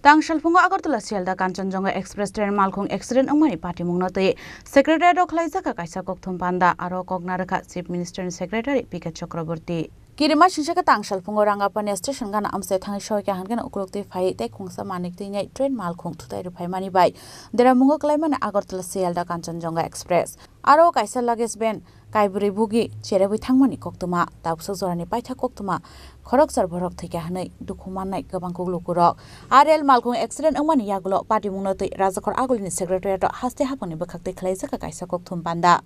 Tangsalphungo Agartala Sialda Kanchanjunga Express train malkhung accident angmani party mungnatoi secretary khlaijaka kaisa kokthum panda aro kognaraka chief minister ni secretary PK Chakraborty Kirima Shishaka Tangsalphungo Rangapani station gana amse thangi shoyka hangana ukulukti phai te khungsa manik tingai train malkhung thutai ru phai mani bai dera mungo klaimana Agartala Sialda Kanchanjunga Express aro kaisa luggage van kaiburi bugi cherebui thangmani koktuma tapso jorani paitha koktuma khorok sar borok thika hanai dukhumanai gabang kugluk RL malkhung accident angmani yagulo party mungnatoi rajakhor agulini secretary haste hapani bakhakte khlaijaka kaisa kokthum panda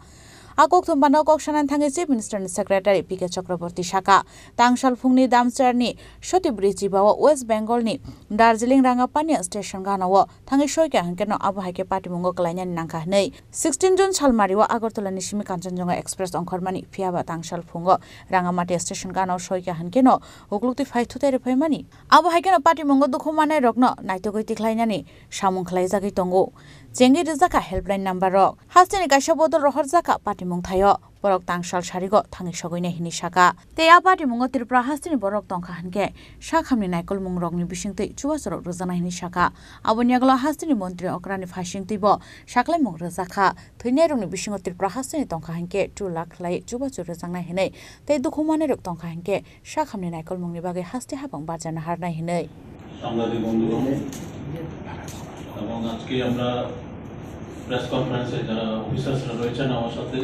Akokthum panda koksanan thangi chief minister ni secretary PK Chakraborty Shaka Tangsalphungni Damcharni Shotibri bawa West Bengal ni Darjeeling Rangapani station ganawo thangi shoyka hankeno abahaike party mungo klainyan nangkha nei 16 June salmariwa Agartala ni Simi Kanchanjunga Express ongkhormani phiaba Tangsalphungo Rangamati station ganaw shoyka hankeno uklukti phai thutai phaimani abahaike party mungo dukhumane rokno naitogoi tikhlainani samung khlaijagi tongo Jengi rizaka helpline number rok hastini kaisa bodol rohor jaka party mung thayo borok tangsal sarigo thangi sogoine hini saka teya party mungo Tripura hastini borok tongkha hanke sakhamni naikol mung rokni bisingtei chubasoro rojana hini saka aboni aglo hastini mantri okrani phasingtei bo saklai mung rojaka thunai rokni bisingo Tripura hastini tongkha hanke 2 lakh lai chubasoro rojana hinai tei dukhumane rok tongkha hanke sakhamni naikol mungni bage haste habang barjana harna hinai সাংবাদিক বন্ধুগণ এবং আজকে আমরা press কনফারেন্সে যারা অফিসার্সরা রয়েছেন আমার সাথে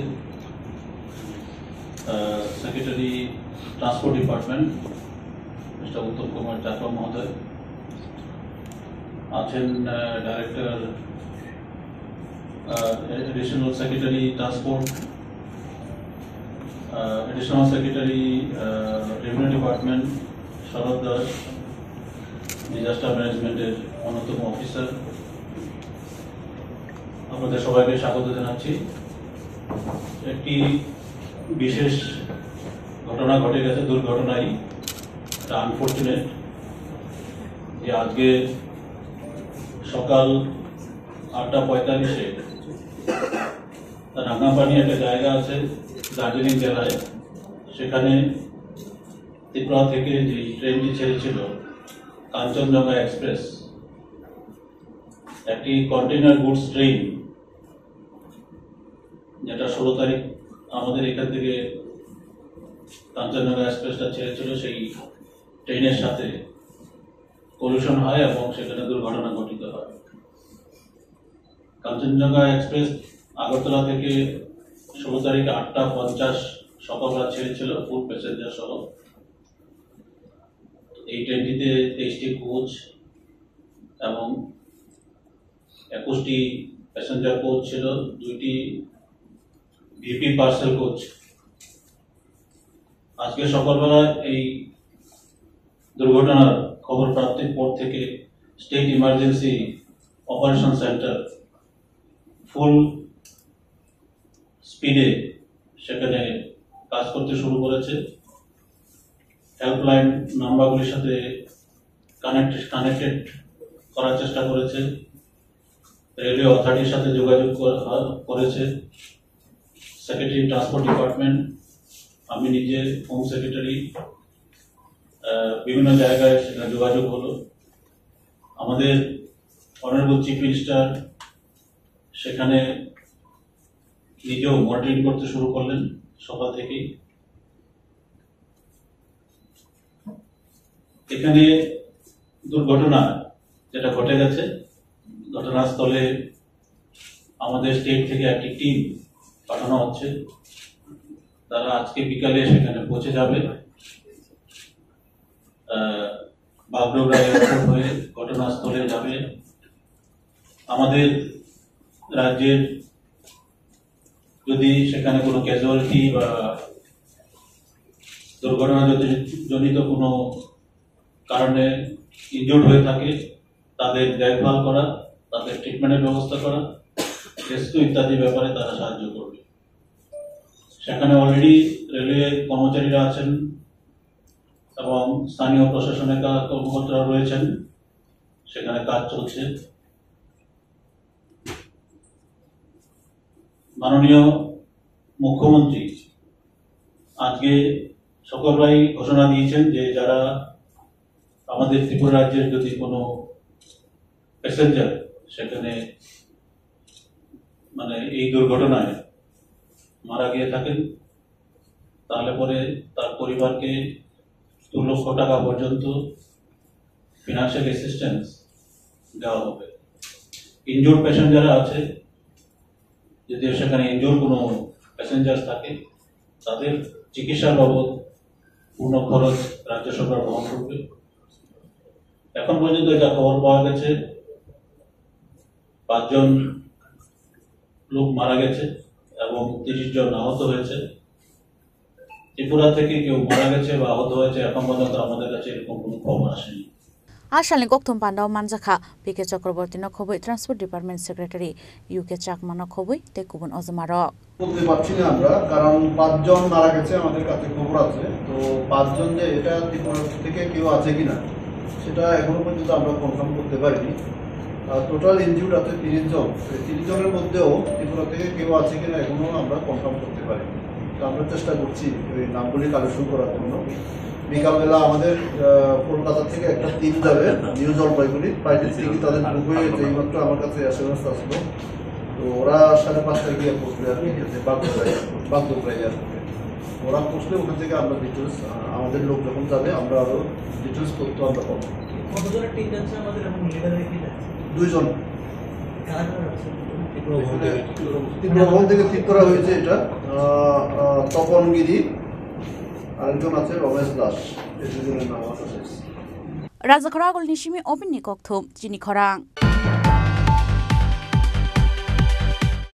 secretary transport department mister Uttam Kumar Chakma মহোদয় আছেন director additional secretary transport additional secretary revenue department Sharat Das disaster ম্যানেজমেন্টের অন্যতম অফিসার আপনাদের সবাইকে স্বাগত জানাচ্ছি একটি বিশেষ ঘটনা ঘটে গেছে দুর্ঘটনাই এটা আনফরচুনেট যে আজকে সকাল 8:45-এ রাঙ্গাপানি একটা জায়গা আছে দার্জিলিং জেলায় সেখানে ত্রিপুরা থেকে যে ট্রেনটি ছেড়েছিল কাঞ্চনজঙ্ঘা এক্সপ্রেস একটি কন্টেইনার গুডস ট্রেন যেটা 16 তারিখ আমাদের এখান থেকে কাঞ্চনজঙ্ঘা এক্সপ্রেসটা ছেড়েছিল সেই ট্রেনের সাথে কলিশন হয় এবং সেখানে দুর্ঘটনা ঘটিত হয় কাঞ্চনজঙ্ঘা এক্সপ্রেস আগরতলা থেকে 16 তারিখ 8:50 সকালবেলা ছেড়েছিল ফুল প্যাসেঞ্জার সহ এই ট্রেনটিতে 23টি কোচ এবং 21টি প্যাসেঞ্জার কোচ ছিল 2টি ভিপি পার্সেল কোচ আজকে সকালবেলা এই দুর্ঘটনার খবর প্রাপ্তির পর থেকে স্টেট ইমার্জেন্সি অপারেশন সেন্টার ফুল স্পিডে সেখানে কাজ করতে শুরু করেছে হেল্পলাইন নাম্বারগুলির সাথে কানেক্টেড করার চেষ্টা করেছে রেলওয়ে অথরিটির সাথে যোগাযোগ করেছে সেক্রেটারি ট্রান্সপোর্ট ডিপার্টমেন্ট আমি নিজে হোম সেক্রেটারি বিভিন্ন জায়গায় সেখানে যোগাযোগ হলো আমাদের অনারেবল চিফ মিনিস্টার সেখানে নিজেও মনিটরিং করতে শুরু করলেন সকাল থেকেই এখানে দুর্ঘটনা যেটা ঘটে গেছে ঘটনাস্থলে আমাদের স্টেট থেকে একটি টিম পাঠানো হচ্ছে তারা আজকে বিকালে সেখানে পৌঁছে যাবে বাগডোগরা এয়ারপোর্ট হয়ে ঘটনাস্থলে যাবে আমাদের রাজ্যের যদি সেখানে কোনো ক্যাজুয়ালিটি বা দুর্ঘটনা জনিত কোনো কারণে ইনজুর্ড হয়ে থাকে তাদের দেখভাল করা তাদের ট্রিটমেন্টের ব্যবস্থা করা রেস্কিউ ইত্যাদি ব্যাপারে তারা সাহায্য করবে সেখানে অলরেডি রেলওয়ে কর্মচারীরা আছেন এবং স্থানীয় প্রশাসনের কর্মকর্তারা রয়েছেন সেখানে কাজ চলছে মাননীয় মুখ্যমন্ত্রী আজকে সকলরাই ঘোষণা দিয়েছেন যে যারা আমাদের ত্রিপুরা রাজ্যের যদি কোনো প্যাসেঞ্জার সেখানে মানে এই দুর্ঘটনায় মারা গিয়ে থাকেন, তাহলে পরে তার পরিবারকে 2 লক্ষ টাকা পর্যন্ত ফিনান্সিয়াল অ্যাসিস্ট্যান্স দেওয়া হবে। ইনজুর্ড প্যাসেঞ্জার আছে, যদি সেখানে ইনজুর কোনো প্যাসেঞ্জার থাকে তাদের চিকিৎসার বাবদ পূর্ণ খরচ রাজ্য সরকার বহন করবে। এখন পর্যন্ত এটা খবর পাওয়া গেছে 5 জন লোক মারা গেছে এবং 30 জন আহত হয়েছে। ত্রিপুরা থেকে কেউ মারা গেছে বা আহত হয়েছে এখন পর্যন্ত আমাদের কাছে এরকম কোনো খবর আসেনি। আশালনি গকথম পান্ডাও মানজাখা পিকে চক্রবর্তী নখবই transport department secretary UK Chakma নখবই তে কুবন অজমার বলতে পারছি না আমরা, কারণ 5 জন মারা গেছে আমাদের কাছে খবর আছে। তো 5 জন যে এটা ত্রিপুরা থেকে কেউ আছে কিনা সেটা এখনো পর্যন্ত আমরা কনফার্ম করতে পারিনি। টোটাল ইনজিউর্ড আছে 30 জন। 30 জনের মধ্যেও ত্রিপুরা থেকে কেউ আছে কিনা এখনো আমরা কনফার্ম করতে পারিনি। তো আমরা চেষ্টা করছি ওই নামগুলি কালেকশন করার জন্য। বিকালবেলা আমাদের কলকাতা থেকে একটা টিম যাবে নিউ জলপাইগুড়ি, প্রাইভেট থেকে তাদের বুক হয়ে গেছে, এইমাত্র আমার কাছে অ্যাসুরেন্স আসলো। তো ওরা 5:30টায় গিয়ে পৌঁছবে আর কি, বাগডোগরায় আসবে। ওরা পৌঁছলে ওখান থেকে আমরা ডিটেলস, আমাদের লোক যখন যাবে আমরা আরও ডিটেলস তথ্য আমরা পাবো। কতজনের টিম যাচ্ছে আমাদের এবং লিডারের কি যাচ্ছে? 2 জন ত্রিপুরা থেকে ঠিক করা হয়েছে। এটা তপন গিরি, আরেকজন আছে রমেশ দাস, এই দুজনের নাম আছে। রাজাখরা আগল নিশিমি অবিনী ককথম চিনি খরাং।